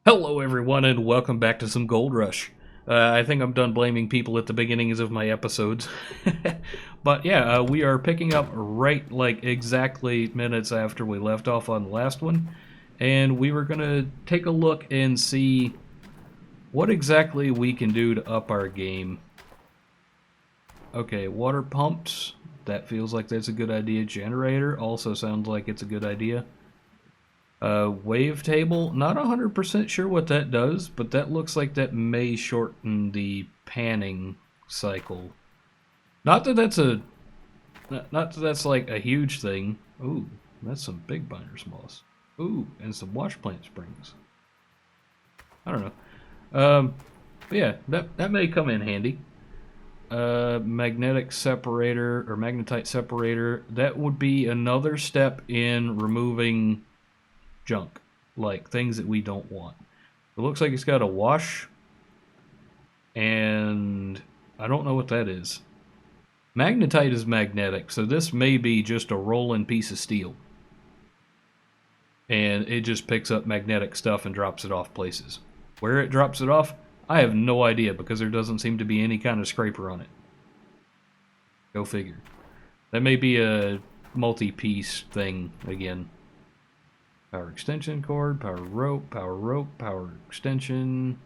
Hello everyone and welcome back to some GoldRush. I think I'm done blaming people at the beginnings of my episodes. But yeah, we are picking up right like exactly minutes after we left off on the last one. And we were going to take a look and see what exactly we can do to up our game. Okay, water pumps. That feels like that's a good idea. Generator also sounds like it's a good idea. Wavetable, not 100% sure what that does, but that looks like that may shorten the panning cycle. Not that that's like a huge thing. Ooh, that's some big binder's moss. Ooh, and some wash plant springs. I don't know. But yeah, that may come in handy. Magnetic separator or magnetite separator. That would be another step in removing junk, like things that we don't want. It looks like it's got a wash, and I don't know what that is. Magnetite is magnetic, so this may be just a rolling piece of steel. And it just picks up magnetic stuff and drops it off places. Where it drops it off, I have no idea because there doesn't seem to be any kind of scraper on it. Go figure. That may be a multi-piece thing again. Power extension cord, power rope, power extension,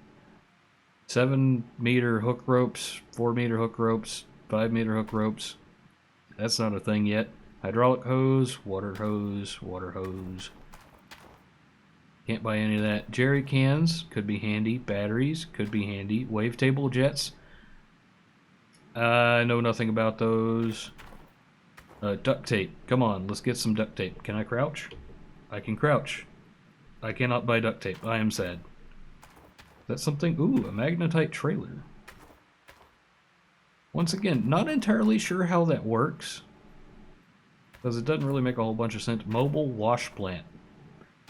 7-meter hook ropes, 4-meter hook ropes, 5-meter hook ropes. That's not a thing yet. Hydraulic hose, water hose, water hose. Can't buy any of that. Jerry cans could be handy. Batteries could be handy. Wavetable jets. I know nothing about those. Duct tape. Come on, let's get some duct tape. Can I crouch? I can crouch. I cannot buy duct tape. I am sad. That's something. Ooh, a magnetite trailer. Once again, not entirely sure how that works, because it doesn't really make a whole bunch of sense. Mobile wash plant.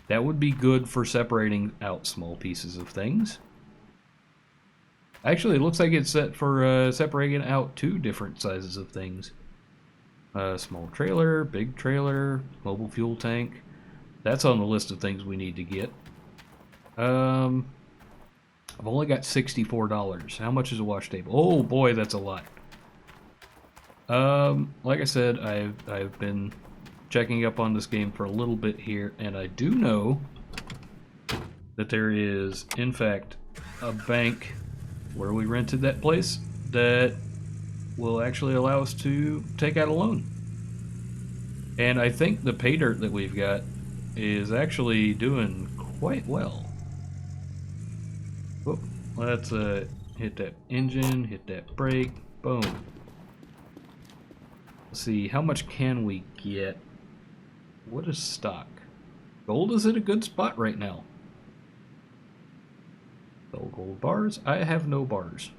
That would be good for separating out small pieces of things. Actually, it looks like it's set for separating out 2 different sizes of things. Small trailer, big trailer, mobile fuel tank. That's on the list of things we need to get. I've only got $64. How much is a wash table? Oh boy, that's a lot. Like I said, I've been checking up on this game for a little bit here, and I do know that there is, in fact, a bank where we rented that place that will actually allow us to take out a loan. And I think the pay dirt that we've got is actually doing quite well. Whoop. Let's hit that engine, hit that brake, boom. Let's see, how much can we get? What is stock? Gold is at a good spot right now. Sell gold bars. I have no bars.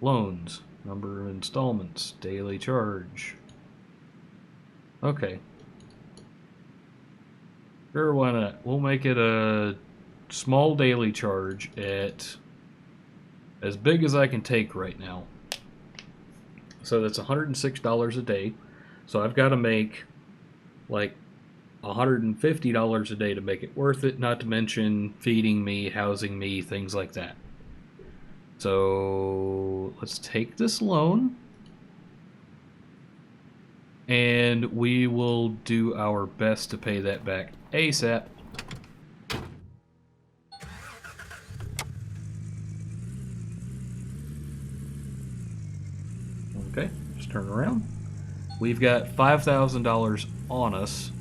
Loans, number of installments, daily charge. Okay. Sure, why not? We'll make it a small daily charge at as big as I can take right now. So that's $106 a day. So I've got to make like $150 a day to make it worth it, not to mention feeding me, housing me, things like that. So let's take this loan, and we will do our best to pay that back ASAP. Okay, just turn around. We've got $5,000 on us.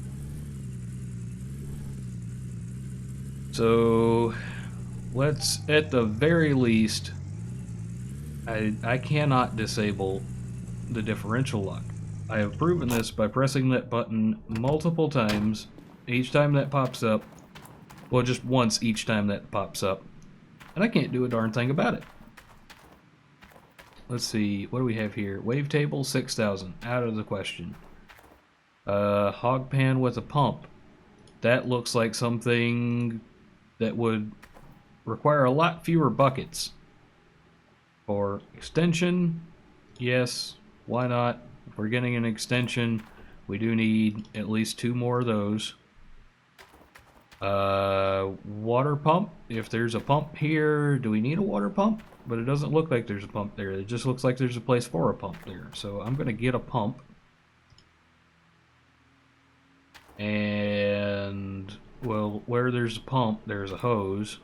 So let's, at the very least, I cannot disable the differential lock. I have proven this by pressing that button multiple times. Each time that pops up, well, just once each time that pops up, and I can't do a darn thing about it. Let's see, what do we have here? Wavetable, 6,000, out of the question. Hog pan with a pump. That looks like something that would require a lot fewer buckets. For extension, yes, why not? If we're getting an extension, we do need at least 2 more of those. Water pump. If there's a pump here, do we need a water pump? But it doesn't look like there's a pump there. It just looks like there's a place for a pump there. So I'm going to get a pump. And, well, where there's a pump, there's a hose.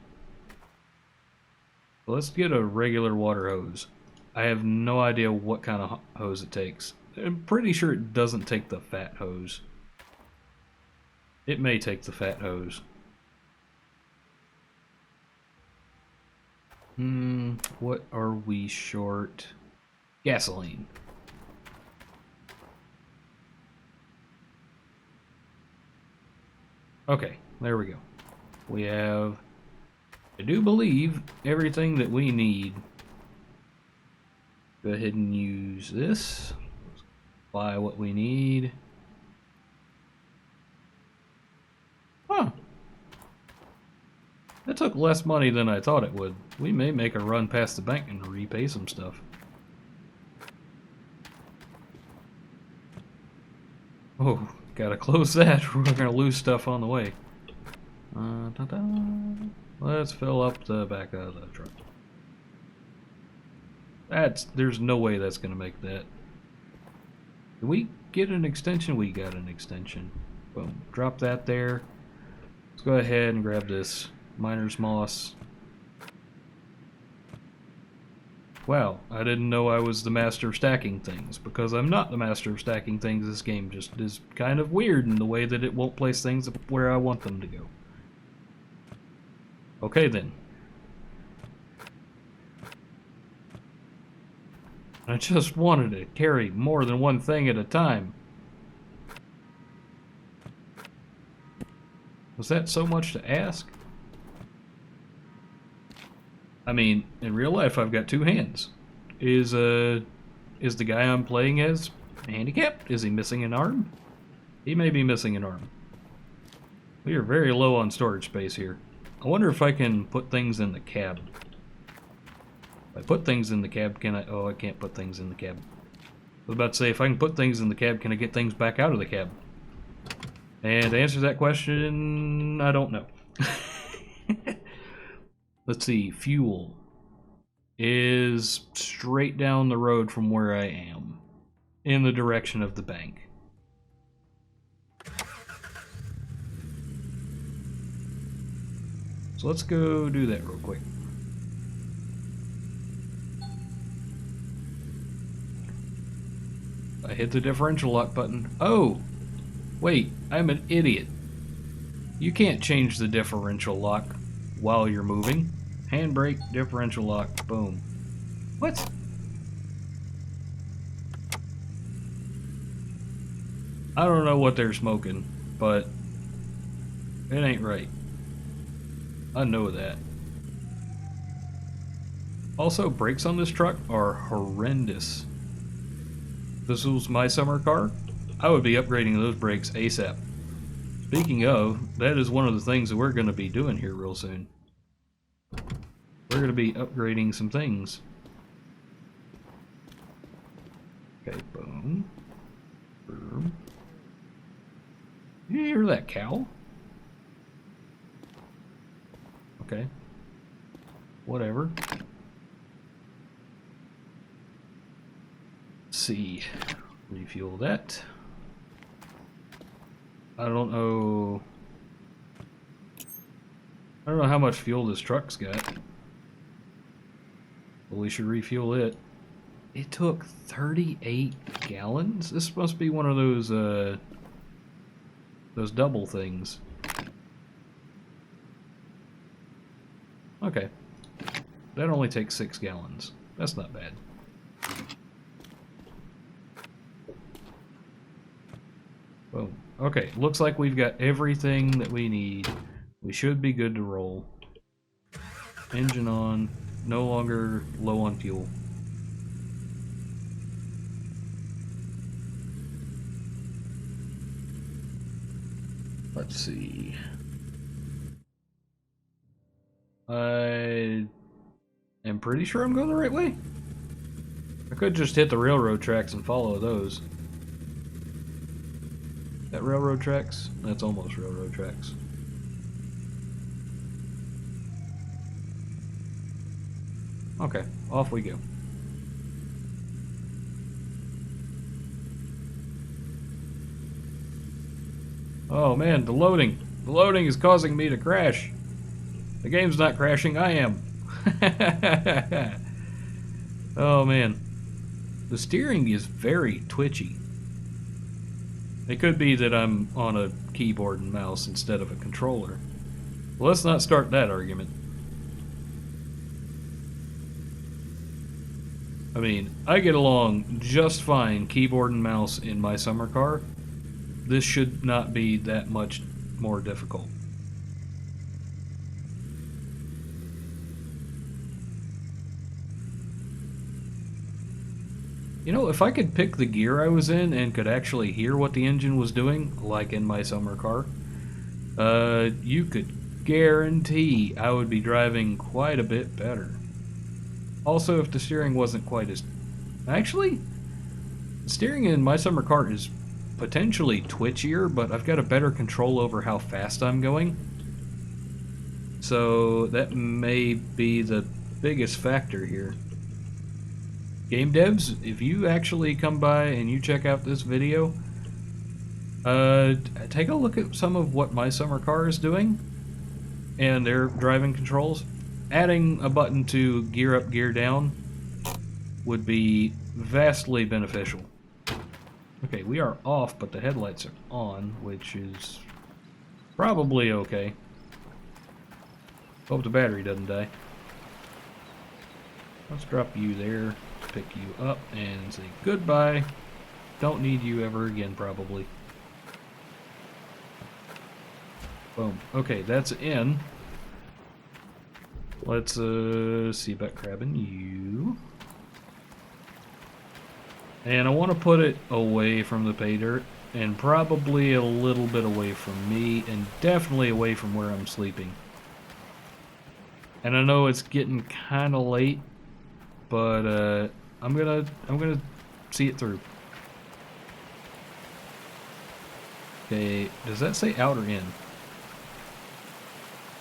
Let's get a regular water hose. I have no idea what kind of hose it takes. I'm pretty sure it doesn't take the fat hose. It may take the fat hose. What are we short? Gasoline. Okay, there we go. We have, I do believe, everything that we need. Go ahead and use this. Buy what we need. Huh. That took less money than I thought it would. We may make a run past the bank and repay some stuff. Oh, gotta close that. We're gonna lose stuff on the way. Let's fill up the back of the truck. There's no way that's gonna make that. Did we get an extension? We got an extension. Boom. Drop that there. Let's go ahead and grab this miner's moss. Wow, I didn't know I was the master of stacking things, because I'm not the master of stacking things. This game just is kind of weird in the way that it won't place things where I want them to go. Okay then. I just wanted to carry more than one thing at a time. Was that so much to ask? I mean, in real life, I've got two hands. Is the guy I'm playing as handicapped? Is he missing an arm? He may be missing an arm. We are very low on storage space here. I wonder if I can put things in the cab. If I put things in the cab, can I? Oh, I can't put things in the cab. I was about to say, if I can put things in the cab, can I get things back out of the cab? And to answer that question, I don't know. Let's see, fuel is straight down the road from where I am, in the direction of the bank. So let's go do that real quick. I hit the differential lock button. Oh, wait, I'm an idiot. You can't change the differential lock while you're moving. Handbrake, differential lock, boom. What? I don't know what they're smoking, but it ain't right. I know that. Also, brakes on this truck are horrendous. If this was my summer car, I would be upgrading those brakes ASAP. Speaking of, that is one of the things that we're going to be doing here real soon. We're going to be upgrading some things. Okay, boom. Boom. You hear that cow? Okay. Whatever. Let's see. Refuel that. I don't know how much fuel this truck's got. But we should refuel it. It took 38 gallons? This must be one of those double things. Okay. That only takes 6 gallons. That's not bad. Boom. Okay, looks like we've got everything that we need. We should be good to roll. Engine on. No longer low on fuel. Let's see. I am pretty sure I'm going the right way. I could just hit the railroad tracks and follow those. That railroad tracks? That's almost railroad tracks. Okay, off we go. Oh man, the loading. The loading is causing me to crash. The game's not crashing, I am. Oh man. The steering is very twitchy. It could be that I'm on a keyboard and mouse instead of a controller. Well, let's not start that argument. I mean, I get along just fine keyboard and mouse in my summer car. This should not be that much more difficult. You know, if I could pick the gear I was in and could actually hear what the engine was doing, like in my summer car, you could guarantee I would be driving quite a bit better. Also, if the steering wasn't quite as... Actually, the steering in my summer car is potentially twitchier, but I've got a better control over how fast I'm going. So that may be the biggest factor here. Game devs, if you actually come by and you check out this video, take a look at some of what my summer car is doing and their driving controls. Adding a button to gear up, gear down would be vastly beneficial. Okay, we are off, but the headlights are on, which is probably okay. Hope the battery doesn't die. Let's drop you there, pick you up, and say goodbye. Don't need you ever again, probably. Boom. Okay, that's in. Let's see about grabbing you. And I want to put it away from the pay dirt, and probably a little bit away from me, and definitely away from where I'm sleeping. And I know it's getting kind of late, but I'm gonna see it through. Okay, does that say out or in?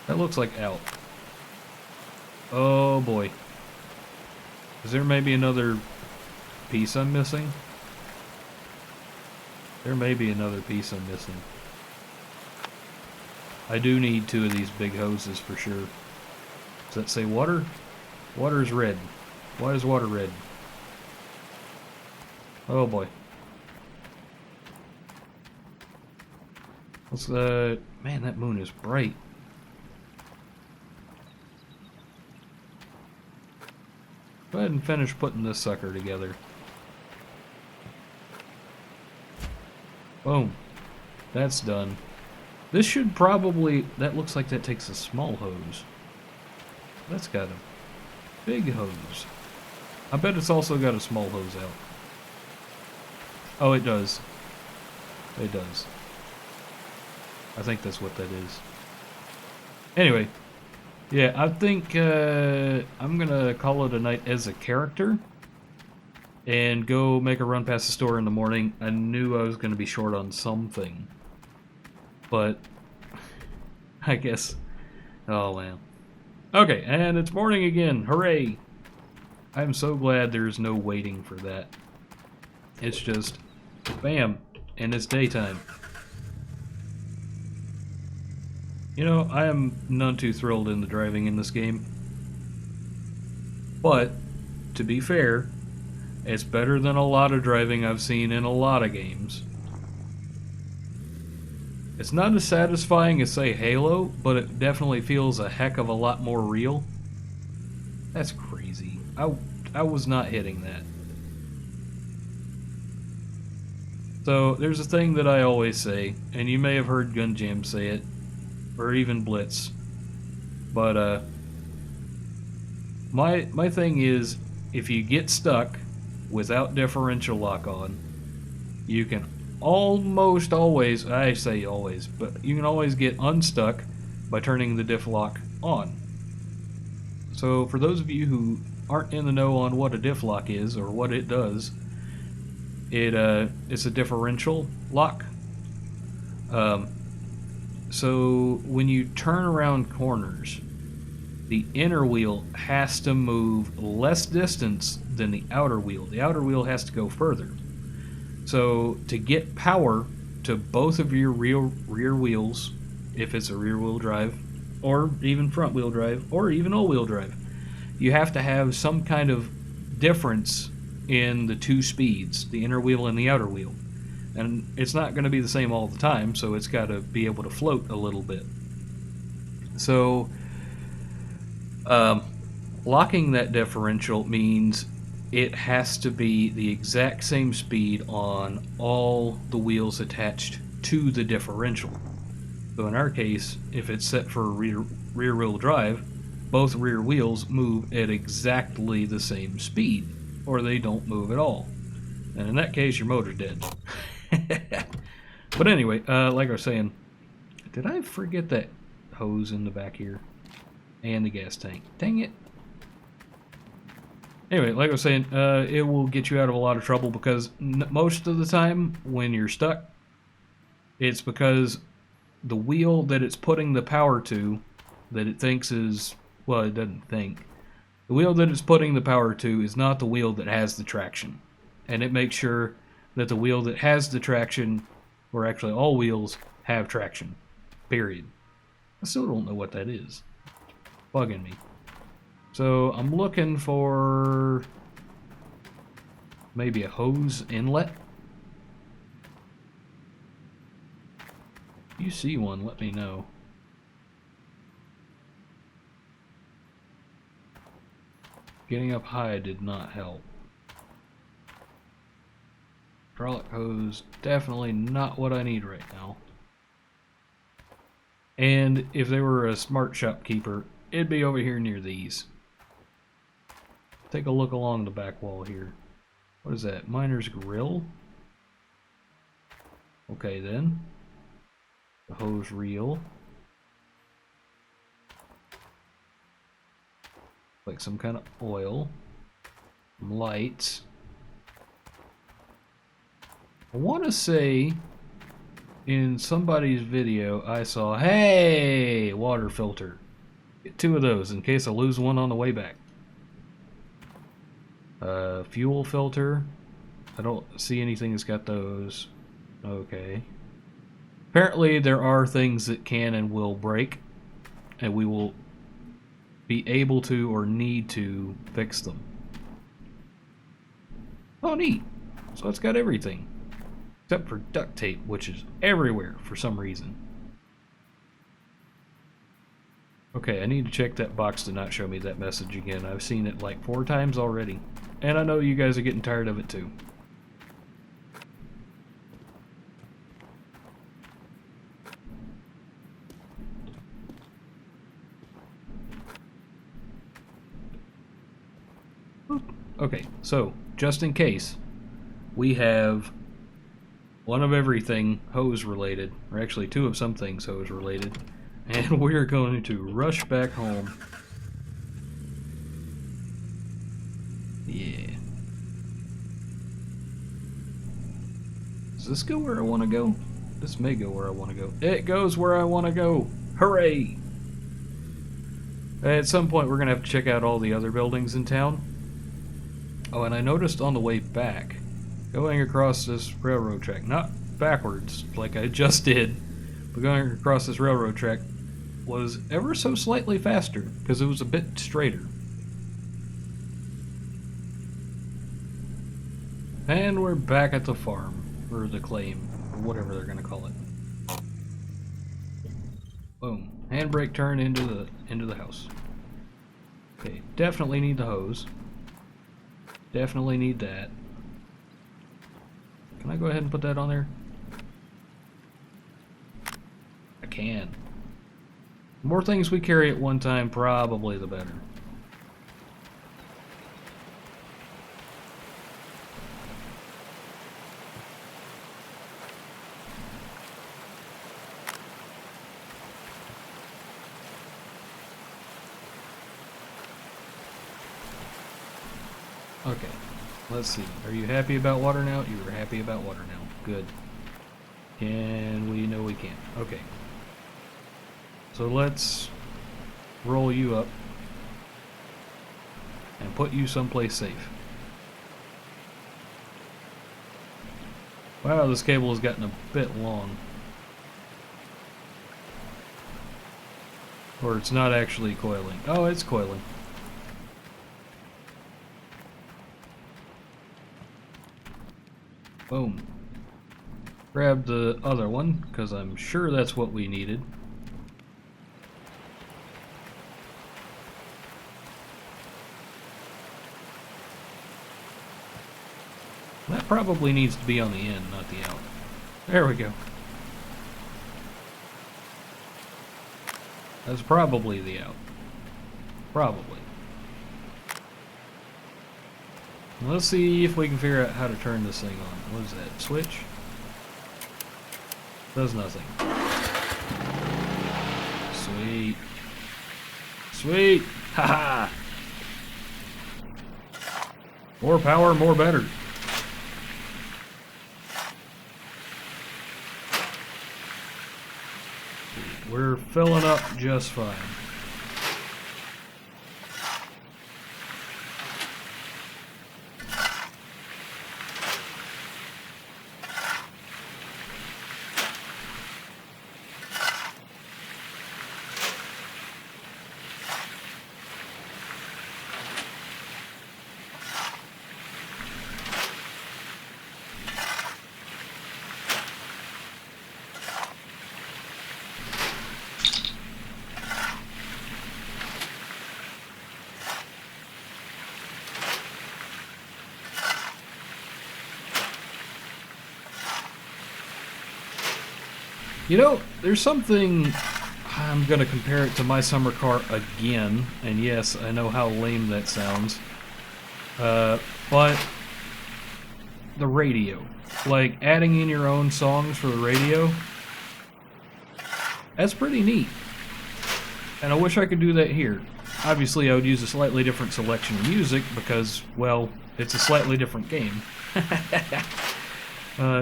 That looks like out. Oh boy. Is there maybe another piece I'm missing? There may be another piece I'm missing. I do need 2 of these big hoses for sure. Does that say water? Water is red. Why is water red? Oh boy. What's the... Man, that moon is bright. Go ahead and finish putting this sucker together. Boom. That's done. This should probably... That looks like that takes a small hose. That's got a big hose. I bet it's also got a small hose out. Oh, it does. It does. I think that's what that is. Anyway. Yeah, I think I'm gonna call it a night as a character and go make a run past the store in the morning. I knew I was gonna be short on something, but I guess, oh man. Okay, and it's morning again. Hooray! I'm so glad there's no waiting for that. It's just, bam, and it's daytime. You know, I am none too thrilled in the driving in this game. But, to be fair, it's better than a lot of driving I've seen in a lot of games. It's not as satisfying as, say, Halo, but it definitely feels a heck of a lot more real. That's crazy. I was not hitting that. So, there's a thing that I always say, and you may have heard Gun Jam say it, or even Blitz, but my thing is, if you get stuck without differential lock on, you can almost always, I say always, but you can always get unstuck by turning the diff lock on. So for those of you who aren't in the know on what a diff lock is or what it does, it's a differential lock. So when you turn around corners, the inner wheel has to move less distance than the outer wheel. The outer wheel has to go further. So to get power to both of your rear wheels, if it's a rear wheel drive, or even front wheel drive, or even all wheel drive, you have to have some kind of difference in the two speeds, the inner wheel and the outer wheel. And it's not going to be the same all the time, so it's got to be able to float a little bit. So locking that differential means it has to be the exact same speed on all the wheels attached to the differential. So in our case, if it's set for rear wheel drive, both rear wheels move at exactly the same speed, or they don't move at all. And in that case, your motor's dead. But anyway, like I was saying, did I forget that hose in the back here? And the gas tank. Dang it. Anyway, like I was saying, it will get you out of a lot of trouble because most of the time when you're stuck, it's because the wheel that it's putting the power to, that it thinks is, well, it doesn't think. The wheel that it's putting the power to is not the wheel that has the traction. And it makes sure that the wheel that has the traction, or actually all wheels, have traction. Period. I still don't know what that is. Bugging me. So I'm looking for maybe a hose inlet. If you see one, let me know. Getting up high did not help. Hydraulic hose, definitely not what I need right now. And if they were a smart shopkeeper, it'd be over here near these. Take a look along the back wall here. What is that? Miner's grill? Okay then. The hose reel. Like some kind of oil. Some lights. I want to say in somebody's video I saw, hey, water filter. Get 2 of those in case I lose one on the way back. Fuel filter. I don't see anything that's got those. Okay. Apparently there are things that can and will break, and we will be able to or need to fix them. Oh, neat. So it's got everything. Except for duct tape, which is everywhere for some reason. Okay, I need to check that box to not show me that message again. I've seen it like 4 times already. And I know you guys are getting tired of it too. Okay, so just in case, we have one of everything hose related, or actually 2 of some things hose related, and we're going to rush back home. Yeah. Does this go where I want to go? This may go where I want to go. It goes where I want to go. Hooray! At some point we're going to have to check out all the other buildings in town. Oh, and I noticed on the way back, going across this railroad track, not backwards like I just did, but going across this railroad track was ever so slightly faster because it was a bit straighter. And we're back at the farm, or the claim, or whatever they're going to call it. Boom. Handbrake turn into the house. Okay, definitely need the hose. Definitely need that. Can I go ahead and put that on there? I can. The more things we carry at one time, probably the better. Okay, let's see. Are you happy about water now? You are happy about water now. Good. Can we? No, we can't. Okay. So let's roll you up and put you someplace safe. Wow, this cable has gotten a bit long. Or it's not actually coiling. Oh, it's coiling. Boom. Grab the other one, because I'm sure that's what we needed. That probably needs to be on the end, not the out. There we go. That's probably the out. Probably. Let's see if we can figure out how to turn this thing on. What is that? Switch? Does nothing. Sweet. Sweet! Haha! More power, more better. We're filling up just fine. You know, there's something, I'm going to compare it to my summer car again, and yes, I know how lame that sounds, but the radio, like adding in your own songs for the radio, that's pretty neat, and I wish I could do that here. Obviously, I would use a slightly different selection of music because, well, it's a slightly different game.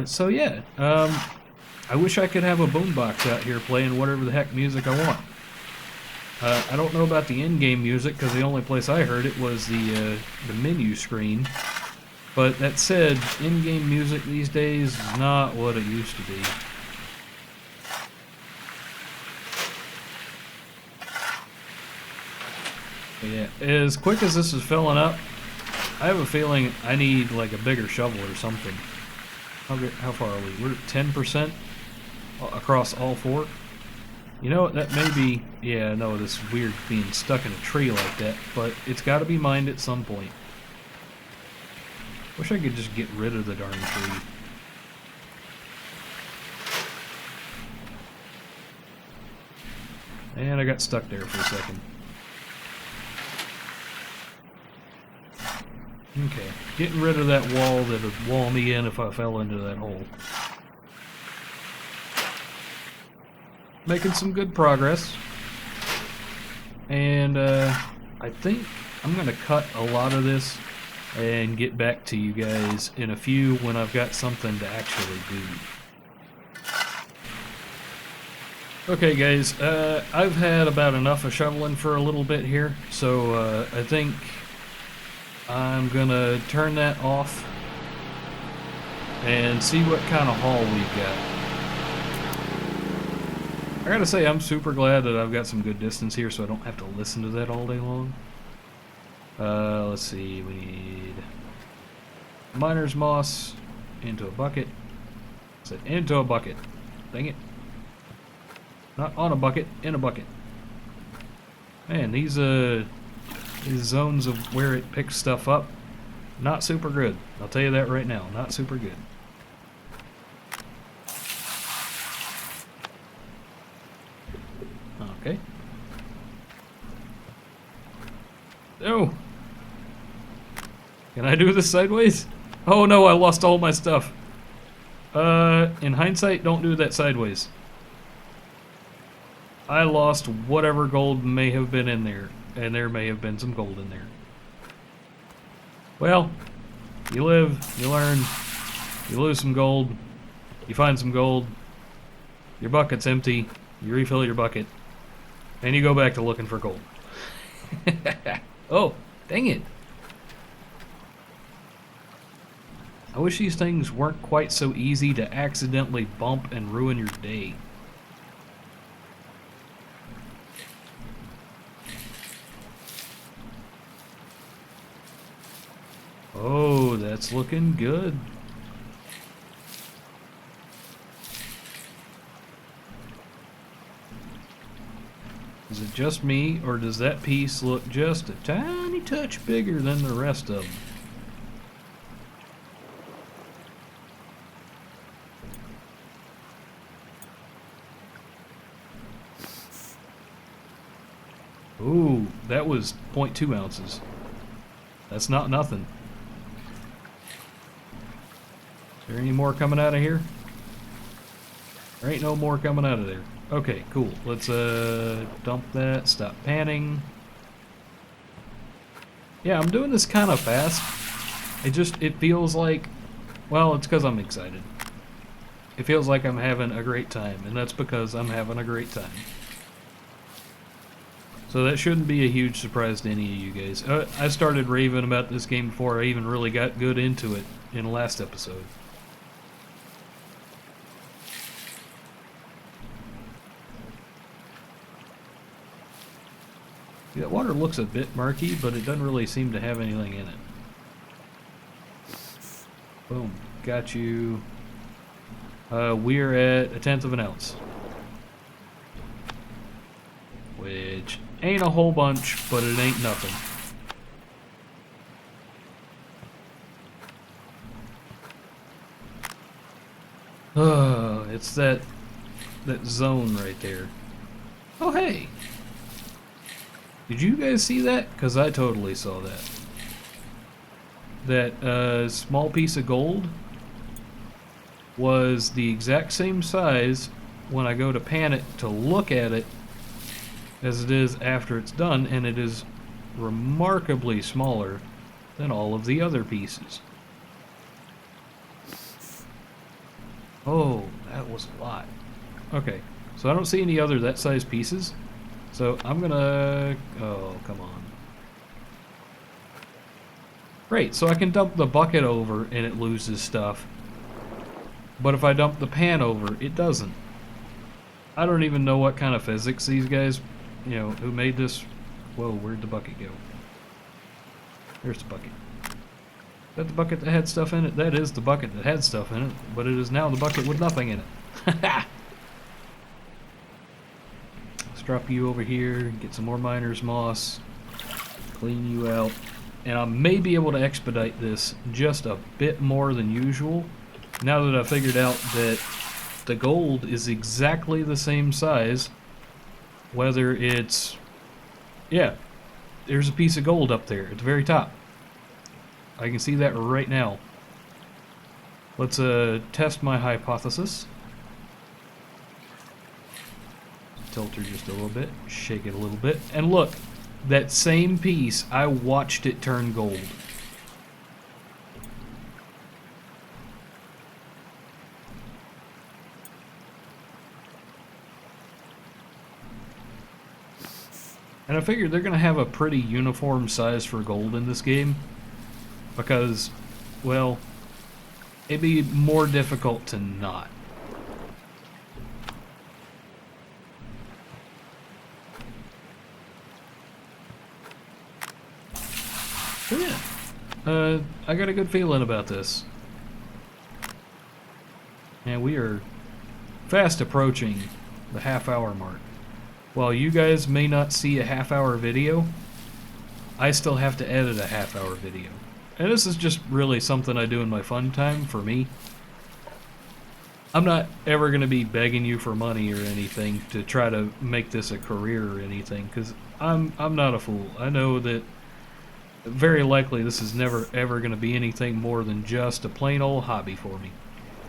So yeah, I wish I could have a boombox out here playing whatever the heck music I want. I don't know about the in-game music because the only place I heard it was the menu screen. But that said, in-game music these days is not what it used to be. But yeah, as quick as this is filling up, I have a feeling I need like a bigger shovel or something. How far are we? We're at 10%? Across all four? You know, that may be, yeah, no, this weird being stuck in a tree like that, but it's got to be mined at some point. Wish I could just get rid of the darn tree. And I got stuck there for a second. Okay, getting rid of that wall that would wall me in if I fell into that hole. Making some good progress. And I think I'm going to cut a lot of this and get back to you guys in a few when I've got something to actually do. Okay guys, I've had about enough of shoveling for a little bit here, so I think I'm gonna turn that off and see what kind of haul we've got. I gotta say, I'm super glad that I've got some good distance here so I don't have to listen to that all day long. Let's see, we need miner's moss into a bucket. I said into a bucket. Dang it. Not on a bucket, in a bucket. Man, these zones of where it picks stuff up, not super good. I'll tell you that right now, not super good. Okay. Oh! Can I do this sideways? Oh no, I lost all my stuff. In hindsight, don't do that sideways. I lost whatever gold may have been in there, and there may have been some gold in there. Well, you live, you learn, you lose some gold, you find some gold, your bucket's empty, you refill your bucket, and you go back to looking for gold. Oh, dang it. I wish these things weren't quite so easy to accidentally bump and ruin your day. Oh, that's looking good. Is it just me, or does that piece look just a tiny touch bigger than the rest of them? Ooh, that was 0.2 ounces. That's not nothing. Is there any more coming out of here? There ain't no more coming out of there. Okay, cool. Let's dump that, stop panning. Yeah, I'm doing this kind of fast. It feels like, well, it's because I'm excited. It feels like I'm having a great time, and that's because I'm having a great time. So that shouldn't be a huge surprise to any of you guys. I started raving about this game before I even really got good into it in the last episode. That water looks a bit murky, but it doesn't really seem to have anything in it. Boom. Got you. We're at 1/10 of an ounce. Which ain't a whole bunch, but it ain't nothing. It's that zone right there. Oh, hey! Did you guys see that? Because I totally saw that. That small piece of gold was the exact same size when I go to pan it to look at it as it is after it's done, and it is remarkably smaller than all of the other pieces. Oh, that was a lot. Okay, so I don't see any other that size pieces, so I'm gonna... oh, come on. Great, so I can dump the bucket over and it loses stuff, but if I dump the pan over, it doesn't. I don't even know what kind of physics these guys, you know, who made this... Whoa, where'd the bucket go? There's the bucket. Is that the bucket that had stuff in it? That is the bucket that had stuff in it, but it is now the bucket with nothing in it. Let's drop you over here, get some more miner's moss, clean you out, and I may be able to expedite this just a bit more than usual, now that I figured out that the gold is exactly the same size, whether it's... yeah, there's a piece of gold up there at the very top. I can see that right now. Let's test my hypothesis. Tilt her just a little bit, shake it a little bit, and look, that same piece, I watched it turn gold. And I figured they're going to have a pretty uniform size for gold in this game. Because, well, it'd be more difficult to not. So yeah, I got a good feeling about this. And we are fast approaching the half-hour mark. While you guys may not see a half-hour video, I still have to edit a half-hour video. And this is just really something I do in my fun time for me. I'm not ever going to be begging you for money or anything to try to make this a career or anything, because I'm not a fool. I know that very likely this is never ever going to be anything more than just a plain old hobby for me.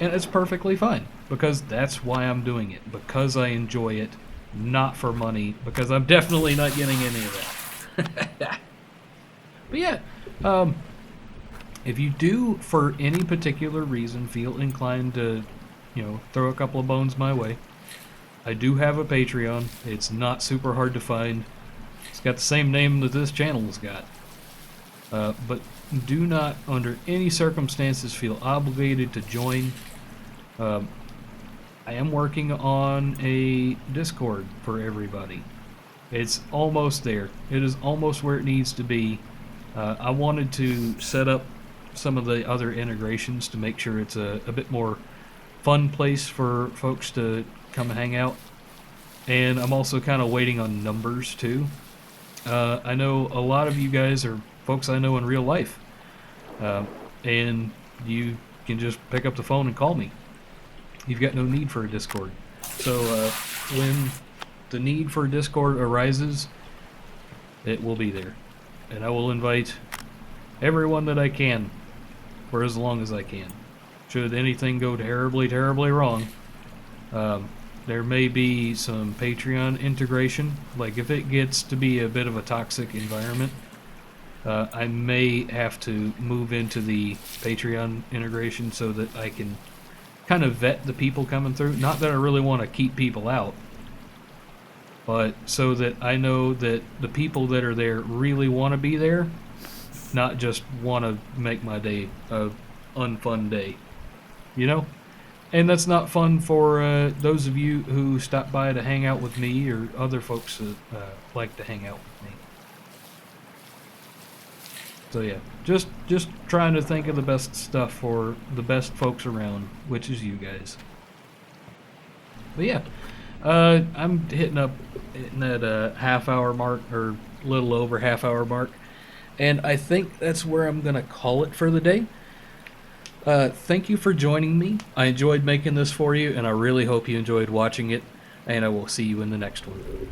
And it's perfectly fine, because that's why I'm doing it, because I enjoy it, not for money, because I'm definitely not getting any of that. But yeah, if you do, for any particular reason, feel inclined to, you know, throw a couple of bones my way, I do have a Patreon. It's not super hard to find. It's got the same name that this channel's got. but do not, under any circumstances, feel obligated to join. I am working on a Discord for everybody. It's almost there. It is almost where it needs to be. I wanted to set up some of the other integrations to make sure it's a bit more fun place for folks to come and hang out. And I'm also kind of waiting on numbers too. I know a lot of you guys are folks I know in real life. And you can just pick up the phone and call me. You've got no need for a Discord. So when the need for a Discord arises, it will be there. And I will invite everyone that I can for as long as I can. Should anything go terribly, terribly wrong, there may be some Patreon integration. Like if it gets to be a bit of a toxic environment, I may have to move into the Patreon integration so that I can kind of vet the people coming through. Not that I really want to keep people out, but so that I know that the people that are there really want to be there, not just want to make my day a unfun day, you know? And that's not fun for those of you who stop by to hang out with me or other folks that like to hang out with me. So yeah, just trying to think of the best stuff for the best folks around, which is you guys. But yeah, I'm hitting that half-hour mark, or a little over half-hour mark, and I think that's where I'm gonna call it for the day. Thank you for joining me. I enjoyed making this for you, and I really hope you enjoyed watching it, and I will see you in the next one.